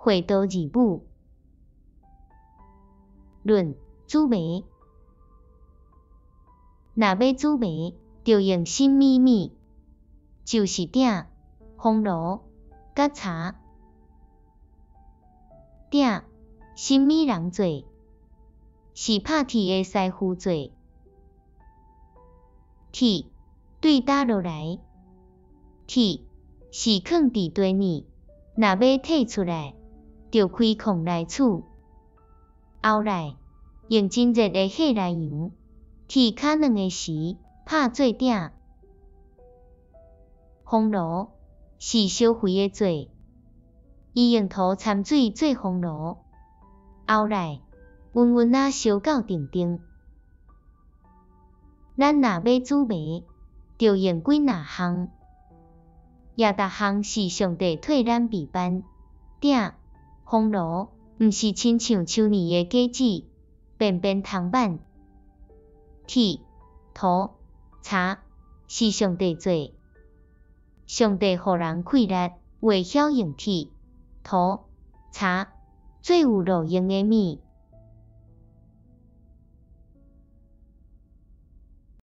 会多字母。论煮糜，若要煮糜，就用什么物？就是鼎、风炉、甲茶。鼎，什么人做？是拍铁的师傅做。铁，对打落来。铁，是放伫地面，若要摕出来，就开孔来取。后来，用真热的火来油，铁脚软的时，拍做鼎。风炉，是烧灰的做，伊用土掺水做风炉。后来，温温仔烧到定定。咱若要煮糜，就用几若项，也逐项是上帝替咱备办。鼎、风炉，毋是亲像树泥的果子，便便铜板。铁、土、茶，是上帝做。上帝互人气力，会晓用铁、土、茶做有路用的物。